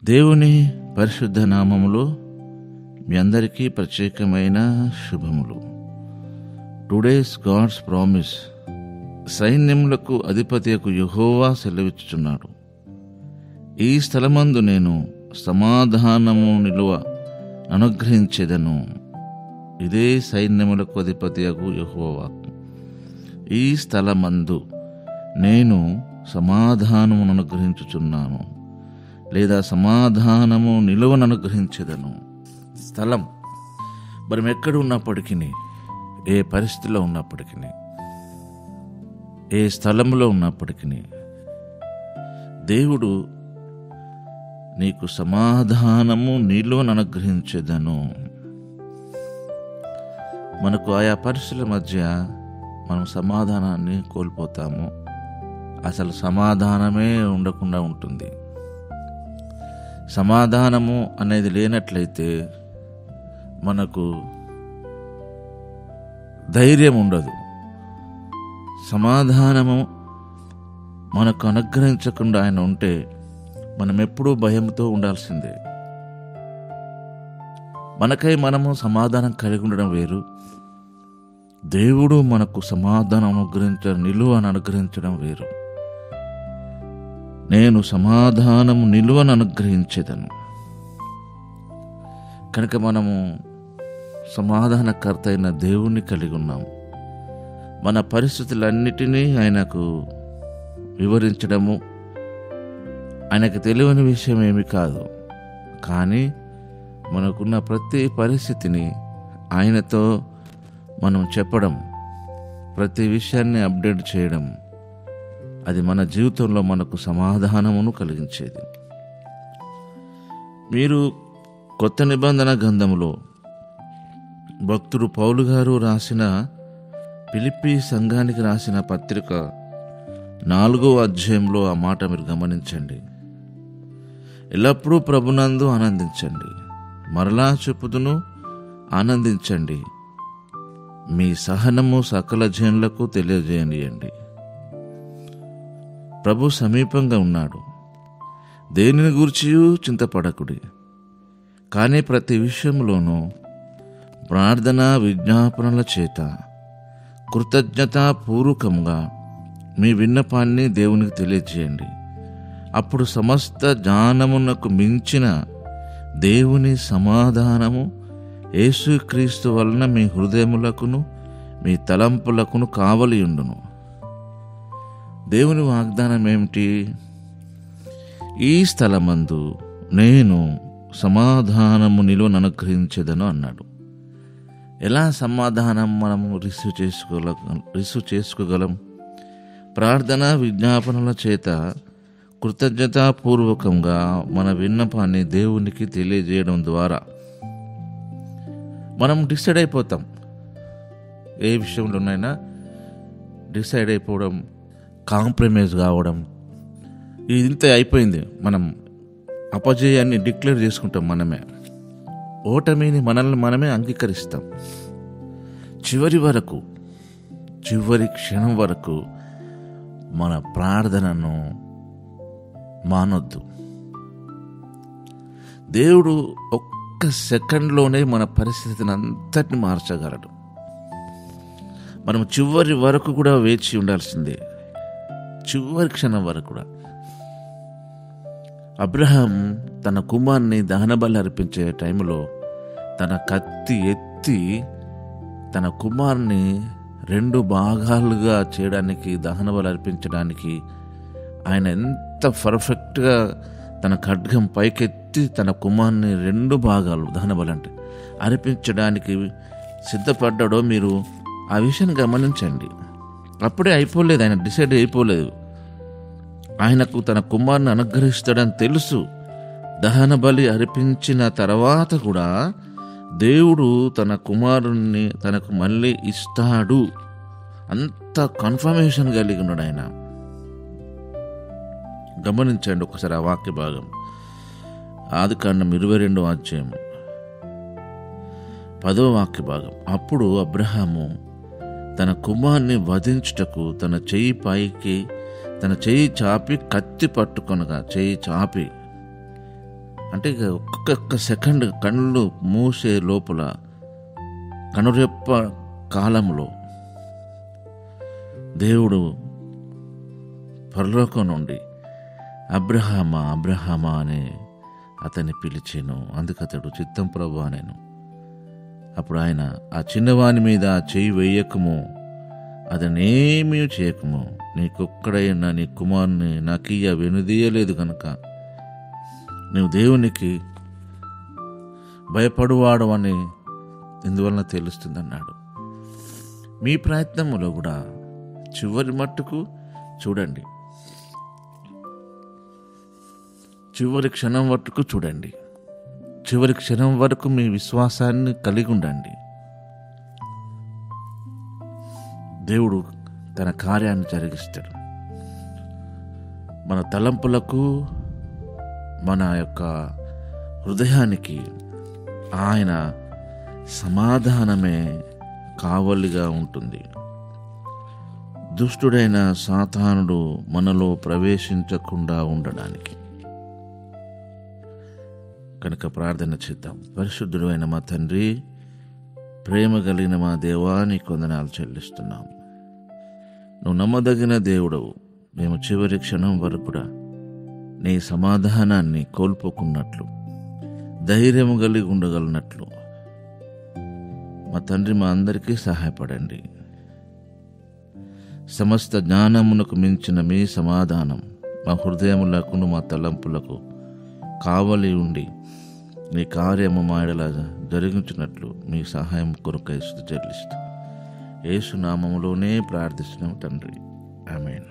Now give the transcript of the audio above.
దేవుని పరిశుద్ధ నామములో మీ అందరికీ ప్రత్యేకమైన శుభములు. Today's God's promise. సైన్యములకు అధిపతియకు యెహోవా సెలవిచ్చుచున్నాడు, ఈ స్థలమందు నేను సమాధానము నిలువ అనుగ్రహించెదను. ఇదే సైన్యములకు అధిపతియకు యెహోవా. ఈ స్థలమందు నేను సమాధానమును అనుగ్రహించుచున్నాను, లేదా సమాధానము నిలువను అనుగ్రహించెదను. స్థలం, మనం ఎక్కడ ఉన్నప్పటికీ, ఏ పరిస్థితిలో ఉన్నప్పటికీ, ఏ స్థలంలో ఉన్నప్పటికీ దేవుడు నీకు సమాధానము నిలువను అనుగ్రహించెదను. మనకు ఆయా పరిస్థితుల మధ్య మనం సమాధానాన్ని కోల్పోతాము. అసలు సమాధానమే ఉండకుండా ఉంటుంది. సమాధానము అనేది లేనట్లయితే మనకు ధైర్యం ఉండదు. సమాధానము మనకు అనుగ్రహించకుండా ఆయన ఉంటే మనం ఎప్పుడూ భయంతో ఉండాల్సిందే. మనకై మనము సమాధానం కలిగి ఉండడం వేరు, దేవుడు మనకు సమాధానం నిలువను అనుగ్రహించడం వేరు. నేను సమాధానము నిలువను అనుగ్రహించెదను. కనుక మనము సమాధానకర్త అయిన దేవుణ్ణి కలిగి ఉన్నాం. మన పరిస్థితులన్నిటినీ ఆయనకు వివరించడము ఆయనకు తెలియని విషయం ఏమి కాదు. కానీ మనకున్న ప్రతి పరిస్థితిని ఆయనతో మనం చెప్పడం, ప్రతి విషయాన్ని అప్డేట్ చేయడం, అది మన జీవితంలో మనకు సమాధానమును కలిగించేది. మీరు కొత్త నిబంధన గ్రంథములో భక్తుడు పౌలు గారు రాసిన ఫిలిప్పీ సంఘానికి రాసిన పత్రిక 4వ అధ్యాయంలో ఆ మాట మీరు గమనించండి. ఎల్లప్పుడూ ప్రభునందు ఆనందించండి, మరలా చెప్పుదును ఆనందించండి, మీ సహనము సకల జనులకు తెలియజేయండి. ప్రభు సమీపంగా ఉన్నాడు. దేనిని గూర్చియూ చింతపడకుడి, కానీ ప్రతి విషయంలోనూ ప్రార్థన విజ్ఞాపనల చేత కృతజ్ఞతాపూర్వకంగా మీ విన్నపాన్ని దేవునికి తెలియజేయండి. అప్పుడు సమస్త జ్ఞానమునకు మించిన దేవుని సమాధానము యేసుక్రీస్తు వలన మీ హృదయములకును మీ తలంపులకును కావలియుండును. దేవుని వాగ్దానం ఏమిటి? ఈ స్థలమందు నేను సమాధానము నిలువను అనుగ్రహించెదను అన్నాడు. ఎలా సమాధానం మనము రిసీవ్ చేసుకోగలం? ప్రార్థన విజ్ఞాపనల చేత కృతజ్ఞతాపూర్వకంగా మన విన్నపాన్ని దేవునికి తెలియజేయడం ద్వారా మనం డిసైడ్ అయిపోతాం. ఏ విషయంలోనైనా డిసైడ్ అయిపోవడం, కాంప్రమైజ్ కావడం, ఇంత అయిపోయింది, మనం అపజయాన్ని డిక్లేర్ చేసుకుంటాం. మనమే ఓటమిని మనమే అంగీకరిస్తాం. చివరి క్షణం వరకు మన ప్రార్థనను మానొద్దు. దేవుడు ఒక్క సెకండ్లోనే మన పరిస్థితిని అంతటిని మార్చగలడు. మనం చివరి వరకు కూడా వేచి ఉండాల్సిందే, చివరి క్షణం వరకు కూడా. అబ్రహాం తన కుమార్ని దహనబలి అర్పించే టైంలో తన కత్తి ఎత్తి తన కుమార్ని 2 భాగాలుగా చేయడానికి, దహనబలి అర్పించడానికి ఆయన ఎంత పర్ఫెక్ట్గా తన ఖడ్గం పైకెత్తి తన కుమార్ని 2 భాగాలు దహనబలి అంటే అర్పించడానికి సిద్ధపడ్డాడో మీరు ఆ విషయాన్ని గమనించండి. అప్పుడే అయిపోలేదు, ఆయన డిసైడ్ అయిపోలేదు. ఆయనకు తన కుమారుని అనుగ్రహిస్తాడని తెలుసు. దహన బలి అర్పించిన తర్వాత కూడా దేవుడు తన కుమారుణ్ణి తనకు మళ్ళీ ఇస్తాడు, అంత కన్ఫర్మేషన్ కలిగి ఉన్నాడు ఆయన. గమనించండి ఒకసారి ఆ వాక్య భాగం. ఆదికాండం 22వ అధ్యాయం 10వ వాక్య భాగం. అప్పుడు అబ్రహాము తన కుమారుని వధించుటకు తన చెయ్యి చాపి కత్తి పట్టుకొనగా, చెయ్యి చాపి అంటే ఇక ఒక్కొక్క సెకండ్ కళ్ళు మూసే లోపల కనురెప్ప కాలంలో దేవుడు పరలోకం నుండి అబ్రహామా అబ్రహామా అని అతన్ని పిలిచాను. అందుకు అతడు చిత్తం ప్రభు అనేను. అప్పుడు ఆయన ఆ చిన్నవాని మీద చెయ్యి వేయకము, అతనేమీ చేయకము, నీకొక్కడైనా నీ కుమారుని నాకియ్య వెనుదీయలేదు కనుక నువ్వు దేవునికి భయపడువాడు అని ఇందువలన తెలుస్తుందన్నాడు. మీ ప్రయత్నములో కూడా చివరి మట్టుకు చూడండి, చివరి క్షణం వరకు చూడండి, చివరి క్షణం వరకు మీ విశ్వాసాన్ని కలిగి ఉండండి. దేవుడు తన కార్యాన్ని జరిగిస్తాడు. మన తలంపులకు, మన యొక్క హృదయానికి ఆయన సమాధానమే కావలిగా ఉంటుంది. దుష్టుడైన సాతానుడు మనలో ప్రవేశించకుండా ఉండడానికి. కనుక ప్రార్థన చేద్దాం. పరిశుద్ధుడైన మా తండ్రి, ప్రేమ కలిగిన మా దేవా, నీకు వందనాలు చెల్లిస్తున్నాం. నువ్వు నమ్మదగిన దేవుడవు. మేము చివరి క్షణం వరకు కూడా నీ సమాధానాన్ని కోల్పోకున్నట్లు, ధైర్యం కలిగి ఉండగలిగినట్లు మా తండ్రి మా అందరికీ సహాయపడండి. సమస్త జ్ఞానమునకు మించిన మీ సమాధానం మా హృదయములకు, మా తలంపులకు కావలి ఉండి నీ కార్యము మా ఎడల జరిగించినట్లు మీ సహాయం కొరకై స్తుతి చెల్లిస్తూ యేసు నామములోనే ప్రార్థిస్తున్నాం తండ్రి. ఆమేన్.